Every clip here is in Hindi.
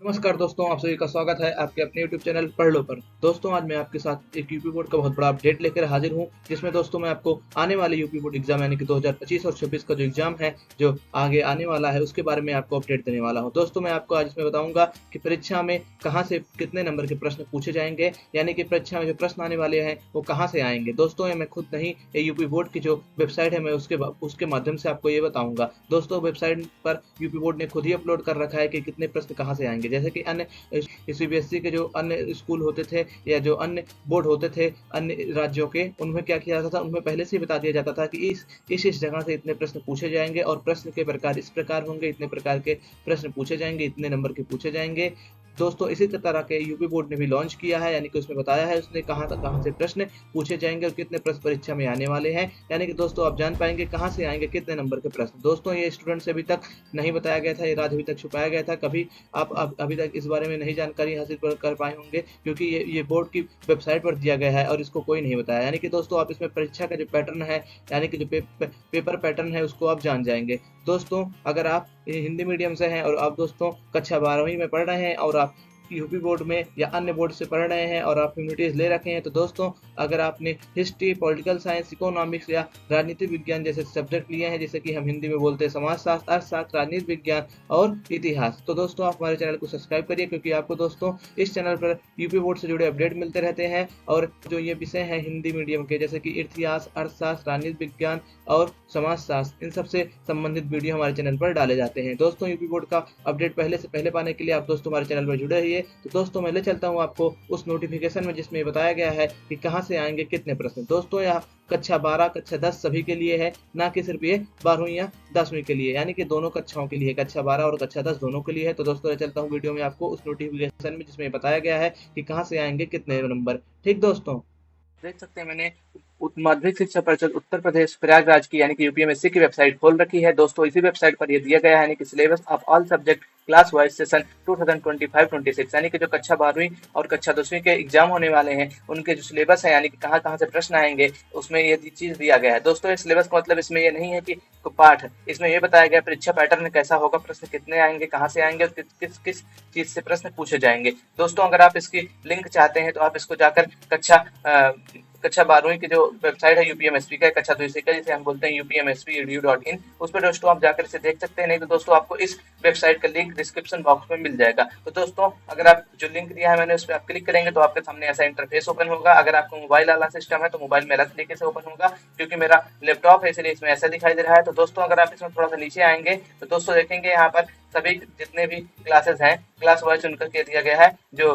नमस्कार दोस्तों, आप सभी का स्वागत है आपके अपने YouTube चैनल पढ़ लो पर। दोस्तों, आज मैं आपके साथ एक यूपी बोर्ड का बहुत बड़ा अपडेट लेकर हाजिर हूं, जिसमें दोस्तों मैं आपको आने वाले यूपी बोर्ड एग्जाम यानी कि 2025 और 26 का जो एग्जाम है, जो आगे आने वाला है, उसके बारे में आपको अपडेट देने वाला हूं। दोस्तों, मैं आपको आज इसमें बताऊंगा कि परीक्षा में कहाँ से कितने नंबर के प्रश्न पूछे जाएंगे, यानी कि परीक्षा में जो प्रश्न आने वाले हैं वो कहाँ से आएंगे। दोस्तों, ये मैं खुद नहीं, ये यूपी बोर्ड की जो वेबसाइट है, मैं उसके माध्यम से आपको ये बताऊंगा। दोस्तों, वेबसाइट पर यूपी बोर्ड ने खुद ही अपलोड कर रखा है कि कितने प्रश्न कहाँ से आएंगे। जैसे कि अन्य सीबीएसई के जो अन्य स्कूल होते थे या जो अन्य बोर्ड होते थे अन्य राज्यों के, उनमें क्या किया जाता था, उनमें पहले से ही बता दिया जाता था कि इस जगह से इतने प्रश्न पूछे जाएंगे और प्रश्न के प्रकार इस प्रकार होंगे, इतने प्रकार के प्रश्न पूछे जाएंगे, इतने नंबर के पूछे जाएंगे। दोस्तों, इसी तरह के यूपी बोर्ड ने भी लॉन्च किया है, यानी कि उसमें बताया है उसने कहाँ से प्रश्न पूछे जाएंगे और कितने प्रश्न परीक्षा में आने वाले हैं। यानी कि दोस्तों, आप जान पाएंगे कहाँ से आएंगे, कितने नंबर के प्रश्न। दोस्तों, ये स्टूडेंट से अभी तक नहीं बताया गया था, ये राज अभी तक छुपाया गया था। कभी आप अभी तक इस बारे में नहीं जानकारी हासिल कर पाए होंगे, क्योंकि ये बोर्ड की वेबसाइट पर दिया गया है और इसको कोई नहीं बताया। यानी कि दोस्तों, आप इसमें परीक्षा का जो पैटर्न है, यानी कि जो पेपर पैटर्न है, उसको आप जान जाएंगे। दोस्तों, अगर आप हिंदी मीडियम से हैं और आप दोस्तों कक्षा 12वीं में पढ़ रहे हैं और आप यूपी बोर्ड में या अन्य बोर्ड से पढ़ रहे हैं और आप ह्यूमैनिटीज ले रखे हैं, तो दोस्तों, अगर आपने हिस्ट्री, पॉलिटिकल साइंस, इकोनॉमिक्स या राजनीति विज्ञान जैसे सब्जेक्ट लिए हैं, जैसे कि हम हिंदी में बोलते हैं समाजशास्त्र, अर्थशास्त्र, राजनीति विज्ञान और इतिहास, तो दोस्तों आप हमारे चैनल को सब्सक्राइब करिए, क्योंकि आपको दोस्तों इस चैनल पर यूपी बोर्ड से जुड़े अपडेट मिलते रहते हैं। और जो ये विषय हैं हिंदी मीडियम के, जैसे कि इतिहास, अर्थशास्त्र, राजनीति विज्ञान और समाजशास्त्र, इन सबसे संबंधित वीडियो हमारे चैनल पर डाले जाते हैं। दोस्तों, यूपी बोर्ड का अपडेट पहले से पहले पाने के लिए आप दोस्तों हमारे चैनल पर जुड़े रहिए। तो दोस्तों, मैं ले चलता हूँ आपको उस नोटिफिकेशन में जिसमें बताया गया है कि कहाँ से आएंगे कितने प्रश्न। दोस्तों, यह कक्षा 12, कक्षा 10 सभी के लिए है, ना कि सिर्फ ये 12वीं या 10वीं के लिए, यानी कि दोनों कक्षाओं के लिए, कक्षा 12 और कक्षा 10 दोनों के लिए है। तो दोस्तों, मैं चलता हूँ वीडियो में आपको उस नोटिफिकेशन में जिसमें बताया गया है कि कहाँ से आएंगे कितने नंबर। ठीक दोस्तों, देख सकते हैं मैंने माध्यमिक शिक्षा परिषद उत्तर प्रदेश प्रयागराज की यानी कि यूपीएमएससी की वेबसाइट खोल रखी है। दोस्तों, इसी वेबसाइट पर ये दिया गया है, यानी कि syllabus of all subject class wise session 2025-26, यानी कि जो कक्षा 12वीं और कक्षा 10वीं के एग्जाम होने वाले हैं, उनके जो सिलेबस है, यानी कि कहाँ कहाँ से प्रश्न आएंगे, उसमें ये चीज दिया गया है। दोस्तों, ये सिलेबस का मतलब इसमें ये नहीं है कि पाठ, इसमें ये बताया गया परीक्षा पैटर्न कैसा होगा, प्रश्न कितने आएंगे, कहाँ से आएंगे और किस किस चीज से प्रश्न पूछे जाएंगे। दोस्तों, अगर आप इसकी लिंक चाहते हैं तो आप इसको जाकर कक्षा 12वीं की जो वेबसाइट है यूपीएमएसपी का, कक्षा 2 का जिसे हम बोलते हैं upmspedu.in, उस पर दोस्तों आप जाकर इसे देख सकते हैं। नहीं तो दोस्तों, आपको इस वेबसाइट का लिंक डिस्क्रिप्शन बॉक्स में मिल जाएगा। तो दोस्तों, अगर आप जो लिंक दिया है मैंने, उस पर आप क्लिक करेंगे तो आपके सामने ऐसा इंटरफेस ओपन होगा। अगर आपको मोबाइल वाला सिस्टम है तो मोबाइल में अलग तरीके से ओपन होगा, क्योंकि मेरा लैपटॉप है इसलिए इसमें ऐसा दिखाई दे रहा है। तो दोस्तों, अगर आप इसमें थोड़ा सा नीचे आएंगे तो दोस्तों देखेंगे यहाँ पर सभी जितने भी क्लासेस हैं, क्लास वाइज उनका कह दिया गया है, जो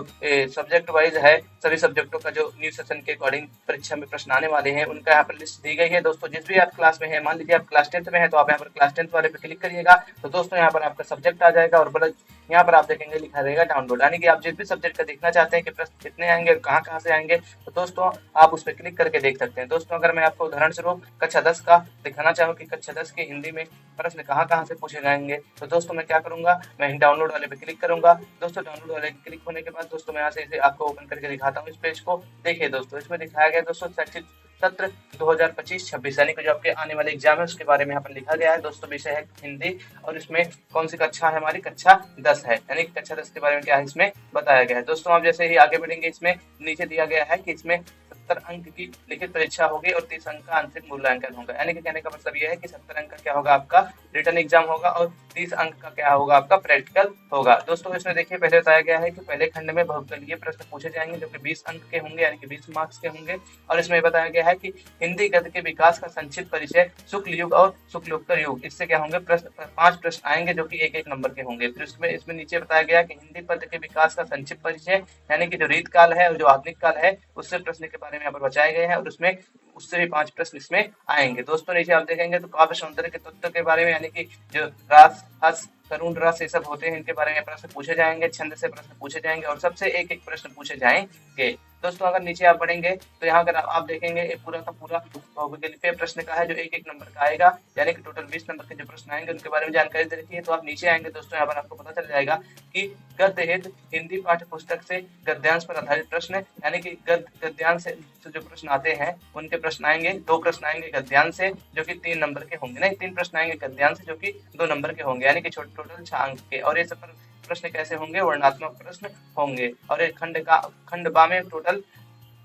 सब्जेक्ट वाइज है, सभी सब्जेक्टों का जो न्यू सेशन के अकॉर्डिंग परीक्षा में प्रश्न आने वाले हैं, उनका यहाँ पर लिस्ट दी गई है। दोस्तों, जिस भी आप क्लास में है, मान लीजिए आप क्लास 10th में है, तो आप यहाँ पर क्लास 10th वाले पे क्लिक करिएगा, तो दोस्तों यहाँ पर आपका सब्जेक्ट आ जाएगा और बड़ा यहाँ पर आप देखेंगे लिखा रहेगा डाउनलोड, यानी कि आप जिस भी सब्जेक्ट का देखना चाहते हैं कि प्रश्न कितने आएंगे और कहाँ कहाँ से आएंगे, तो दोस्तों आप उस पर क्लिक करके देख सकते हैं। दोस्तों, अगर मैं आपको उदाहरण स्वरूप कक्षा 10 का दिखाना चाहूँ कि कक्षा 10 की हिंदी में प्रश्न कहाँ कहाँ से पूछे जाएंगे, तो दोस्तों मैं क्या करूंगा, मैं डाउनलोड वाले पे क्लिक करूंगा। दोस्तों, डाउनलोड वाले क्लिक होने के बाद दोस्तों मैं यहाँ से इसे आपको ओपन करके दिखाता हूँ इस पेज को। देखिए दोस्तों, इसमें दिखाया गया दोस्तों शैक्षिक सत्र 2025-26, यानी कि जो आपके आने वाले एग्जाम है उसके बारे में यहाँ पर लिखा गया है। दोस्तों, विषय है हिंदी और इसमें कौन सी कक्षा है, हमारी कक्षा 10 है, यानी कि कक्षा 10 के बारे में क्या है इसमें बताया गया है। दोस्तों, आप जैसे ही आगे बढ़ेंगे, इसमें नीचे दिया गया है कि इसमें 70 अंक की लिखित परीक्षा होगी और 30 अंक का आंशिक मूल्यांकन होगा, यानी कि कहने का मतलब यह है कि 70 अंक का क्या होगा, आपका रिटर्न एग्जाम होगा और 30 अंक का क्या होगा, आपका प्रैक्टिकल होगा। दोस्तों, इसमें देखिए पहले बताया गया है कि पहले खंड में बहुपदीय प्रश्न पूछे जाएंगे, जो कि 20 अंक के होंगे, यानी कि 20 मार्क्स के होंगे। और इसमें बताया गया है कि हिंदी गद्य के विकास का संक्षिप्त परिचय, शुक्ल युग और शुक्लोत्तर युग, इससे क्या होंगे, प्रश्न 5 प्रश्न आएंगे जो कि एक नंबर के होंगे। फिर इसमें नीचे बताया गया कि हिंदी पद्य के विकास का संक्षिप्त परिचय, यानी कि जो रीत काल है और जो आधुनिक काल है, उससे प्रश्न के बारे में यहाँ पर बचाए गए हैं और उसमें उससे भी 5 प्रश्न इसमें आएंगे। दोस्तों, नीचे आप देखेंगे तो काव्य सौंदर्य के तत्व के बारे में, यानी कि जो रास, हस, करुण रस, ये सब होते हैं, इनके बारे में प्रश्न पूछे जाएंगे, छंद से प्रश्न पूछे जाएंगे और सबसे एक एक प्रश्न पूछे जाएंगे। दोस्तों, अगर नीचे आप बढ़ेंगे तो यहाँ अगर आप देखेंगे पूरा का पूरा बहुविकल्पीय प्रश्न का है, जो एक एक नंबर का आएगा, यानी कि टोटल 20 नंबर के जो प्रश्न आएंगे उनके बारे में जानकारी दे रखी है। तो आप नीचे आएंगे दोस्तों, यहाँ पर आपको पता चल जाएगा कि गद्य हेतु हिंदी पाठ्य पुस्तक से गद्यांश पर आधारित प्रश्न, यानी कि गद्यांश से जो प्रश्न आते हैं उनके प्रश्न आएंगे, 2 प्रश्न आएंगे गद्यांश से जो कि 3 नंबर के होंगे, नहीं 3 प्रश्न आएंगे गद्यांश से जो कि 2 नंबर के होंगे, यानी कि टोटल 6 अंक के। और ये सब प्रश्न कैसे होंगे, वर्णनात्मक प्रश्न होंगे। और एक खंड बा में टोटल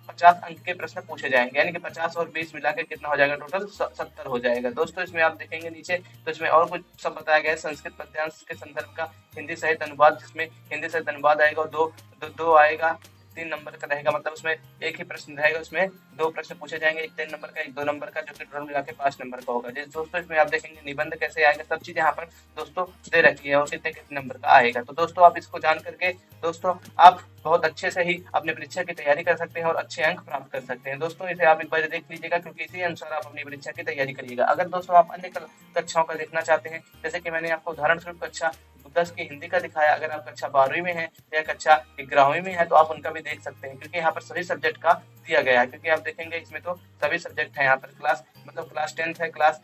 50 अंक के प्रश्न पूछे जाएंगे, यानी कि 50 और 20 मिला के कितना हो जाएगा, टोटल 70 हो जाएगा। दोस्तों इसमें आप देखेंगे नीचे तो इसमें और कुछ सब बताया गया है। संस्कृत पद्यांश के संदर्भ का हिंदी साहित्य अनुवाद, जिसमें हिंदी साहित्य अनुवाद आएगा और दो आएगा, 3 नंबर का रहेगा, मतलब उसमें एक ही प्रश्न रहेगा, उसमें 2 प्रश्न पूछे जाएंगे, एक 3 नंबर का, एक 2 नंबर का, जो कि टोटल मिला के 5 नंबर का होगा। जैसे दोस्तों इसमें आप देखेंगे निबंध कैसे आएगा, सब चीज यहाँ पर दोस्तों दे रखी है और कितने कितने नंबर का आएगा। तो दोस्तों आप इसको जान करके दोस्तों आप बहुत अच्छे से ही अपने परीक्षा की तैयारी कर सकते हैं और अच्छे अंक प्राप्त कर सकते हैं। दोस्तों इसे आप एक बार देख लीजिएगा, क्योंकि इसी अनुसार आप अपनी परीक्षा की तैयारी करिएगा। अगर दोस्तों आप अन्य कक्षाओं का देखना चाहते हैं, जैसे कि मैंने आपको उदाहरण स्वरूप कक्षा 10 की हिंदी का दिखाया, अगर आप कक्षा 12वीं में है या कक्षा 11वीं में है तो आप उनका भी देख सकते हैं, क्योंकि यहाँ पर सभी सब्जेक्ट का दिया गया है। क्योंकि आप देखेंगे इसमें तो सभी सब्जेक्ट है यहाँ पर, क्लास मतलब क्लास 10th है, क्लास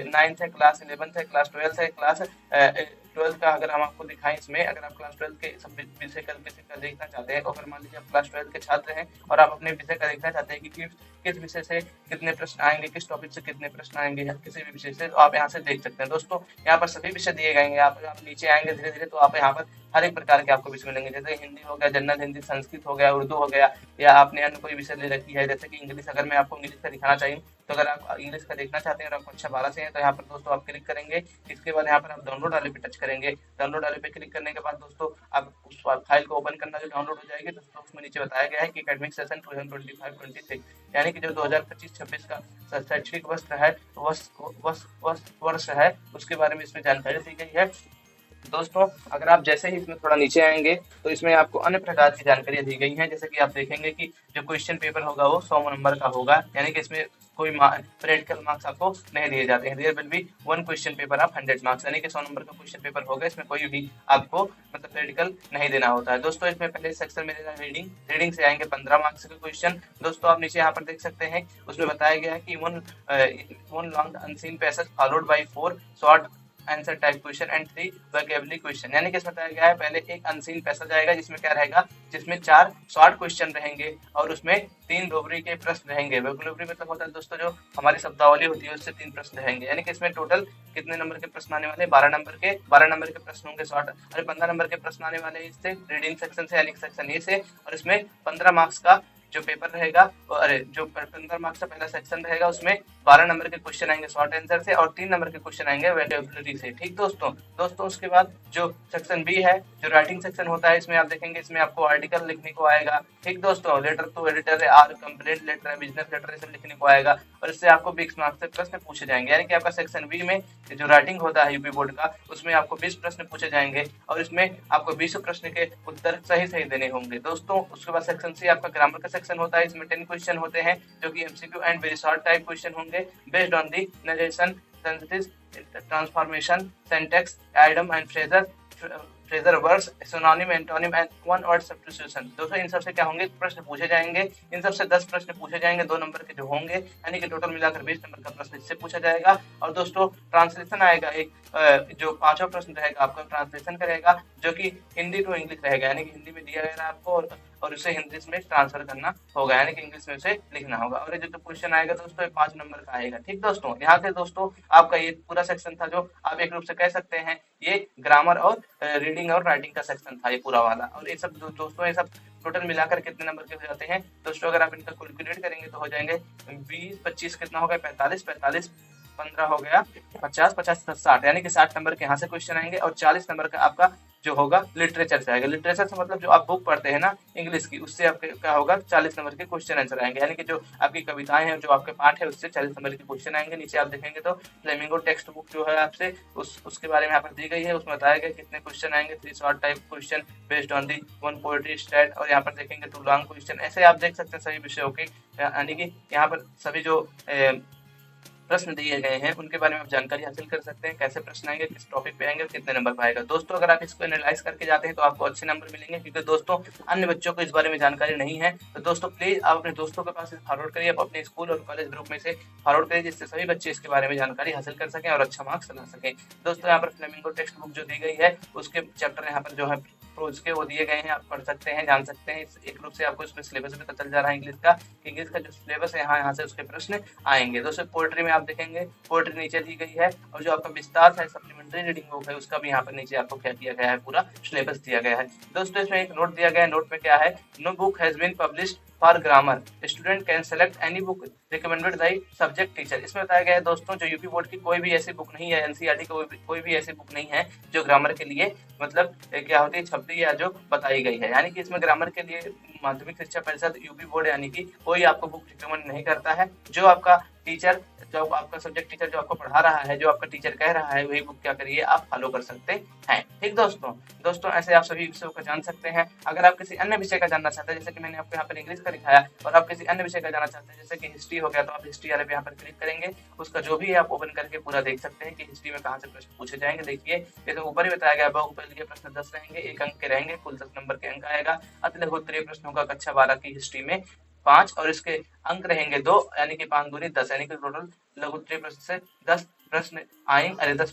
9th है, क्लास 11th है, क्लास 12th है, क्लास 12th का अगर हम आपको दिखाएं, इसमें अगर आप क्लास 12th के सब विषय का देखना चाहते हैं, तो अगर मान लीजिए आप क्लास 12th के छात्र हैं और आप अपने विषय का देखना चाहते हैं कि किस विषय से कितने प्रश्न आएंगे, किस टॉपिक से कितने प्रश्न आएंगे, किसी भी विषय से, तो आप यहाँ से देख सकते हैं। दोस्तों यहाँ पर सभी विषय दिए गए हैं। आप नीचे आएंगे धीरे धीरे तो आप यहाँ पर हर एक प्रकार के आपको विषय मिलेंगे, जैसे हिंदी हो गया, जनरल हिंदी, संस्कृत हो गया, उर्दू हो गया, या आपने अन्य कोई विषय ले रखी है, जैसे कि इंग्लिश। अगर मैं आपको इंग्लिश का दिखाना चाहिए तो अगर आप इंग्लिश का देखना चाहते हैं और आप कक्षा 12 से हैं तो यहाँ पर दोस्तों आप क्लिक करेंगे। इसके बाद यहाँ पर आप डाउनलोड वाले पे टच करेंगे। डाउनलोड वाले पे क्लिक करने के बाद दोस्तों आप उस फाइल को ओपन करना, जो डाउनलोड हो जाएगी दोस्तों, उसमें नीचे बताया गया है कि एकेडमिक सेशन 2025-26, यानी कि जो 2025-26 का शैक्षणिक वर्ष है उसके बारे में इसमें जानकारी दी गई है। दोस्तों अगर आप जैसे ही इसमें थोड़ा नीचे आएंगे तो इसमें आपको अन्य प्रकार की जानकारियां दी गई हैं, जैसे कि आप देखेंगे कि जो क्वेश्चन पेपर होगा वो 100 नंबर का होगा, यानी कि इसमें कोई प्रैक्टिकल मार्क्स आपको नहीं दिए जाते हैं। There will be 1 question paper of 100 marks, यानी कि 100 नंबर का क्वेश्चन पेपर होगा, इसमें कोई भी आपको मतलब प्रैक्टिकल नहीं देना होता है। दोस्तों इसमें पहले सेक्शन में रीडिंग से आएंगे 15 मार्क्स के क्वेश्चन। दोस्तों आप नीचे यहाँ पर देख सकते हैं, उसमें बताया गया है कि one long unseen passage followed by 4 short answer type question and 3 vocabulary question, यानी कि इसमें बताया गया है पहले एक अनसीन पैसेज आएगा जिसमें क्या रहेगा, जिसमें 4 शॉर्ट क्वेश्चन रहेंगे और उसमें 3 वोकैबुलरी के प्रश्न रहेंगे। वोकैबुलरी मतलब होता है दोस्तों जो हमारी शब्दावली होती है उससे 3 प्रश्न रहेंगे, यानी कि इसमें टोटल कितने नंबर के प्रश्न आने वाले, 12 नंबर के प्रश्न होंगे शॉर्ट, अरे 15 नंबर के प्रश्न आने वाले इससे रीडिंग सेक्शन से, यानी सेक्शन ए से, और इसमें 15 मार्क्स का जो पेपर रहेगा, अरे जो 15 मार्क्स का पहला सेक्शन रहेगा उसमें 12 नंबर के क्वेश्चन आएंगे शॉर्ट आंसर से और 3 नंबर के क्वेश्चन आएंगे वोकैबुलरी से। ठीक दोस्तों उसके बाद जो सेक्शन बी है, जो राइटिंग सेक्शन होता है, इसमें आप देखेंगे इसमें आपको आर्टिकल लिखने को आएगा। ठीक दोस्तों, लेटर टू एडिटर है, आर कंप्लेंट लेटर है, बिजनेस लेटर है, सब लिखने को आएगा और इससे आपको 20 मार्क्स से प्रश्न पूछे जाएंगे, यानी कि आपका सेक्शन बी में जो राइटिंग होता है यूपी बोर्ड का, उसमें आपको 20 प्रश्न पूछे जाएंगे और इसमें आपको 20 प्रश्न के उत्तर सही देने होंगे। दोस्तों उसके बाद सेक्शन सी आपका ग्रामर का सेक्शन होता है, इसमें 10 क्वेश्चन होते हैं जो कि MCQ and very short type question होंगे based on the narration, sentence transformation, syntax, idiom and phrasal words, synonym, antonym and one word substitution. दोस्तों इन सब से क्या होंगे, प्रश्न पूछे जाएंगे। इन सब से 10 प्रश्न पूछे जाएंगे, 2 नंबर के जो होंगे, यानी कि टोटल मिलाकर 20 नंबर का प्रश्न इससे पूछा जाएगा। और दोस्तों ट्रांसलेशन आएगा, एक जो 5वां प्रश्न रहेगा आपका ट्रांसलेशन करेगा, जो कि हिंदी टू इंग्लिश रहेगा, यानी कि हिंदी में दिया गया आपको और उसे हिंदी में ट्रांसफर करना होगा, यानी कि इंग्लिश में उसे लिखना होगा। और ये जो क्वेश्चन आएगा दोस्तों 5 नंबर का आएगा। ठीक दोस्तों, यहाँ से दोस्तों आपका ये पूरा सेक्शन था, जो आप एक रूप से कह सकते हैं ये ग्रामर और रीडिंग और राइटिंग का सेक्शन था ये पूरा वाला। और ये सब दोस्तों ये सब टोटल मिलाकर कितने नंबर के हो जाते हैं दोस्तों, अगर आप इनका कैलकुलेट करेंगे तो हो जाएंगे 20 25 कितना होगा, 45 15 हो गया 50 50 60, यानी कि 60 नंबर के यहाँ से क्वेश्चन आएंगे और 40 नंबर का आपका जो होगा लिटरेचर से आएगा। लिटरेचर से मतलब जो आप बुक पढ़ते हैं ना इंग्लिश की, उससे आपके क्या होगा 40 नंबर के क्वेश्चन आंसर आएंगे, यानी कि जो आपकी कविताएं हैं, जो आपके पाठ है, उससे 40 नंबर के क्वेश्चन आएंगे। नीचे आप देखेंगे तो फ्लेमिंगो टेक्स्ट बुक जो है आपसे उसके बारे में यहाँ पर दी गई है, उसमें बताया गया कितने क्वेश्चन आएंगे, 3 short type question based on the 1 poetry स्टैट, और यहाँ पर देखेंगे 2 लॉन्ग क्वेश्चन। ऐसे आप देख सकते हैं सभी विषयों के, यानी कि यहाँ पर सभी जो प्रश्न दिए गए हैं उनके बारे में आप जानकारी हासिल कर सकते हैं, कैसे प्रश्न आएंगे, किस टॉपिक पे आएंगे और कितने नंबर पाएगा। दोस्तों अगर आप इसको एनालाइज करके जाते हैं तो आपको अच्छे नंबर मिलेंगे, क्योंकि दोस्तों अन्य बच्चों को इस बारे में जानकारी नहीं है। तो दोस्तों प्लीज आप अपने दोस्तों के पास फॉरवर्ड करिए, आप अपने स्कूल और कॉलेज ग्रुप में से फॉरवर्ड करिए, जिससे सभी बच्चे इसके बारे में जानकारी हासिल कर सकें और अच्छा मार्क्स ला सकें। दोस्तों यहाँ पर फ्लेमिंगो टेक्स्ट बुक जो दी गई है उसके चैप्टर यहाँ पर जो है प्रोज के वो दिए गए हैं, आप पढ़ सकते हैं, जान सकते हैं। एक रूप से आपको इसमें सिलेबस भी पता चल जा रहा है इंग्लिश का, कि इंग्लिश का जो सिलेबस है यहाँ से उसके प्रश्न आएंगे। दोस्तों पोएट्री में आप देखेंगे पोएट्री नीचे दी गई है, और जो आपका विस्तार है सप्लीमेंट्री रीडिंग बुक है उसका भी यहाँ पर नीचे आपको क्या किया गया है, पूरा सिलेबस दिया गया है। दोस्तों इसमें एक नोट दिया गया है, नोट में क्या है, no book has been published for grammar, student can select any book recommended by subject teacher. इसमें बताया गया है दोस्तों जो यूपी बोर्ड की कोई भी ऐसी बुक नहीं है, एनसीईआरटी की कोई भी ऐसी बुक नहीं है जो ग्रामर के लिए मतलब क्या होती है छपी या जो बताई गई है। यानी कि इसमें ग्रामर के लिए माध्यमिक शिक्षा परिषद यूपी बोर्ड यानी कि कोई आपको बुक रिकमेंड नहीं करता है। जो आपका टीचर, जो आपका सब्जेक्ट टीचर जो आपको पढ़ा रहा है, जो आपका टीचर कह रहा है, वही बुक क्या करिए आप फॉलो कर सकते हैं। ठीक दोस्तों ऐसे आप सभी विषयों को जान सकते हैं। अगर आप किसी अन्य विषय का जानना चाहते हैं, जैसे कि मैंने आपको यहाँ पर इंग्लिश का दिखाया, और आप किसी अन्य विषय का जानना चाहते हैं जैसे कि हिस्ट्री हो गया, तो आप हिस्ट्री वाले पे यहाँ पर क्लिक करेंगे, उसका जो भी है आप ओपन करके पूरा देख सकते हैं कि हिस्ट्री में कहाँ से प्रश्न पूछे जाएंगे। देखिए जैसे ऊपर ही बताया गया, बहुपद के प्रश्न 10 रहेंगे, 1 अंक के रहेंगे, कुल 10 नंबर के अंक आएगा। अति लघु उत्तरीय प्रश्न होगा कक्षा 12 की हिस्ट्री में 5, और इसके अंक रहेंगे 2, यानी कि 5 दूनी 10, यानी कि टोटल लघु उत्तरीय प्रश्न से 10 प्रश्न आएंगे, अरे 10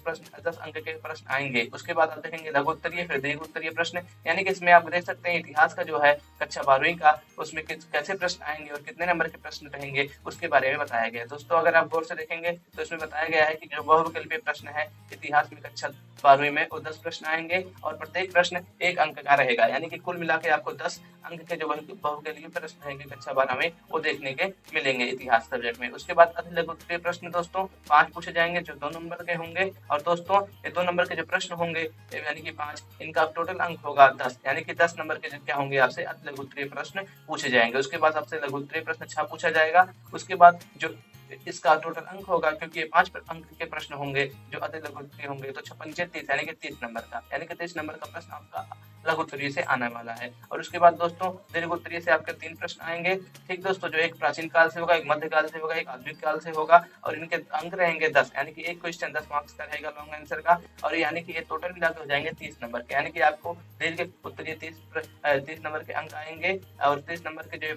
अंक के प्रश्न आएंगे। उसके बाद आप देखेंगे लघु उत्तरीय, फिर दीर्घ उत्तरीय प्रश्न, यानी कि इसमें आप देख सकते हैं इतिहास का जो है कक्षा 12वीं का, उसमें कैसे प्रश्न आएंगे और कितने नंबर के प्रश्न रहेंगे उसके बारे में बताया गया है। दोस्तों अगर आप गौर से देखेंगे तो इसमें बताया गया है कि जो बहुविकल्पीय प्रश्न है इतिहास में कक्षा 12वीं में वो 10 प्रश्न आएंगे, और प्रत्येक प्रश्न 1 अंक का रहेगा, यानी कि कुल मिला के आपको 10 अंक के जो बहुविकल्पीय प्रश्न रहेंगे कक्षा 12 में वो देखने के मिलेंगे इतिहास सब्जेक्ट में। उसके बाद अति लघु उत्तरीय प्रश्न दोस्तों 5 पूछे जाएंगे जो 2 नंबर के होंगे, और दोस्तों ये 2 नंबर के जो प्रश्न होंगे यानी कि 5, इनका टोटल अंक होगा 10, यानी कि 10 नंबर के क्या होंगे आपसे अति लघु उत्तरीय प्रश्न पूछे जाएंगे। उसके बाद आपसे लघु उत्तरीय प्रश्न 6 पूछा जाएगा। उसके बाद जो इसका टोटल अंक होगा, क्योंकि ये 5 अंक के प्रश्न होंगे जो अति लघु उत्तरीय होंगे, तो 56 30 यानी कि 30 नंबर का, यानी कि 30 नंबर का प्रश्न आपका लघु उत्तरीय से आने वाला है। और उसके बाद दोस्तों दीर्घ उत्तरीय से आपके 3 प्रश्न आएंगे। ठीक दोस्तों, जो एक प्राचीन काल से होगा, एक मध्यकाल से होगा, एक आधुनिक काल से होगा, और इनके अंक रहेंगे 10, यानी कि एक क्वेश्चन 10 मार्क्स का रहेगा लॉन्ग आंसर का, और यानी कि ये टोटल मिला के हो जाएंगे 30 नंबर के, यानी कि आपको दीर्घ उत्तरीय 30 नंबर के अंक आएंगे, और 30 नंबर के जो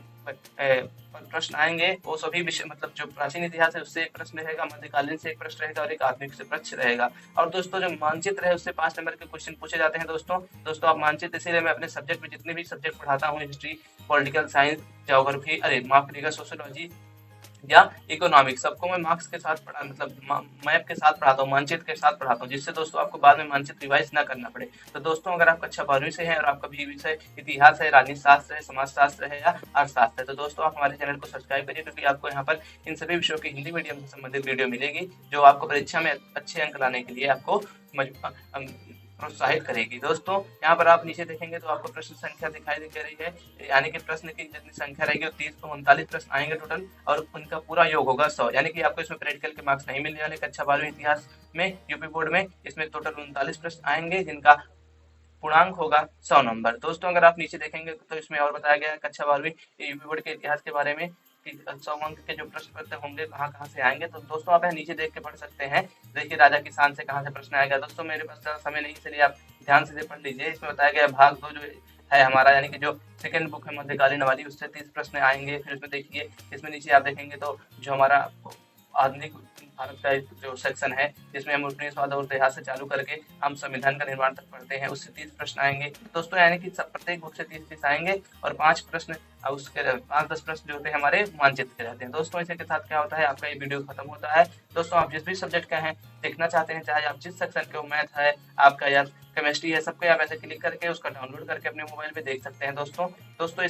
प्रश्न आएंगे वो सभी विषय मतलब जो प्राचीन इतिहास है उससे एक प्रश्न रहेगा, मध्यकालीन से एक प्रश्न रहेगा, और एक आधुनिक से प्रश्न रहेगा। और दोस्तों जो मानचित्र है उससे 5 नंबर के क्वेश्चन पूछे जाते हैं। दोस्तों आप मानचित्र, इसीलिए मैं अपने सब्जेक्ट में जितने भी सब्जेक्ट पढ़ाता हूँ, हिस्ट्री, पॉलिटिकल साइंस, ज्योग्राफी, माफ करिएगा सोशियोलॉजी या इकोनॉमिक्स, सबको मैं मार्क्स के साथ पढ़ा मतलब मैप के साथ पढ़ाता हूँ, मानचित्र के साथ पढ़ाता हूँ, जिससे दोस्तों आपको बाद में मानचित्र रिवाइज ना करना पड़े। तो दोस्तों अगर आप कक्षा 12वीं से हैं और आपका भी विषय इतिहास है, राजनीति शास्त्र है, समाज शास्त्र है या अर्थशास्त्र है, तो दोस्तों आप हमारे चैनल को सब्सक्राइब करिए, क्योंकि आपको यहाँ पर इन सभी विषयों की हिंदी मीडियम से संबंधित वीडियो मिलेगी जो आपको परीक्षा में अच्छे अंक लाने के लिए आपको प्रोत्साहित करेगी। दोस्तों यहाँ पर आप नीचे देखेंगे तो आपको प्रश्न संख्या दिखाई दे रही है, यानी कि प्रश्न की जितनी संख्या रहेगी वो 30 तो 39 प्रश्न आएंगे टोटल, और उनका पूरा योग होगा 100, यानी कि आपको इसमें प्रैक्टिकल के मार्क्स नहीं मिलने वाले। कक्षा 12वीं इतिहास में यूपी बोर्ड में इसमें टोटल 39 प्रश्न आएंगे, जिनका पूर्णांक होगा 100 नंबर। दोस्तों अगर आप नीचे देखेंगे तो इसमें और बताया गया है कक्षा 12वीं यूपी बोर्ड के इतिहास के बारे में, 100 अंक के जो प्रश्न पत्र होंगे कहाँ से आएंगे। तो दोस्तों आप नीचे देख के पढ़ सकते हैं। देखिए राजा किसान से कहाँ से प्रश्न आएगा। दोस्तों मेरे पास ज़्यादा समय नहीं, इसलिए आप ध्यान से पढ़ लीजिए। इसमें बताया गया भाग 2 जो है हमारा, यानी कि जो सेकंड बुक है मध्यकालीन वाली, उससे 30 प्रश्न आएंगे। फिर इसमें देखिए, इसमें नीचे आप देखेंगे तो जो हमारा आधुनिक भारत का जो सेक्शन है, जिसमें हम उपनिवेशवाद और इतिहास से चालू करके हम संविधान का निर्माण तक पढ़ते हैं, उससे 30 प्रश्न आएंगे। दोस्तों यानी कि प्रत्येक बुक से 30 आएंगे, और 5 प्रश्न उसके 5-10 प्रश्न जो होते हैं हमारे मानचित्र के रहते हैं। दोस्तों इसके साथ क्या होता है, आपका ये वीडियो खत्म होता है। दोस्तों आप जिस भी सब्जेक्ट का है देखना चाहते हैं, चाहे आप जिस सेक्शन के हो, मैथ है आपका या केमिस्ट्री है, सबको आप ऐसे क्लिक करके उसका डाउनलोड करके अपने मोबाइल पे देख सकते हैं। दोस्तों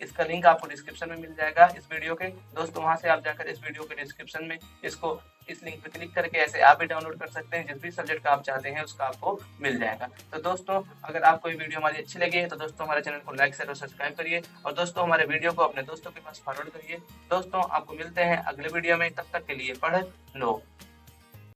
इसका लिंक आपको डिस्क्रिप्शन में मिल जाएगा इस वीडियो के। दोस्तों वहां से आप जाकर इस वीडियो के डिस्क्रिप्शन में इस लिंक पे क्लिक करके ऐसे आप भी डाउनलोड कर सकते हैं। जिस भी सब्जेक्ट का आप चाहते हैं उसका आपको मिल जाएगा। तो दोस्तों अगर आपको ये वीडियो हमारी अच्छी लगी है तो दोस्तों हमारे चैनल को लाइक शेयर और सब्सक्राइब करिए, और दोस्तों हमारे वीडियो को अपने दोस्तों के पास फॉरवर्ड करिए। दोस्तों आपको मिलते हैं अगले वीडियो में, तब तक के लिए पढ़ लो।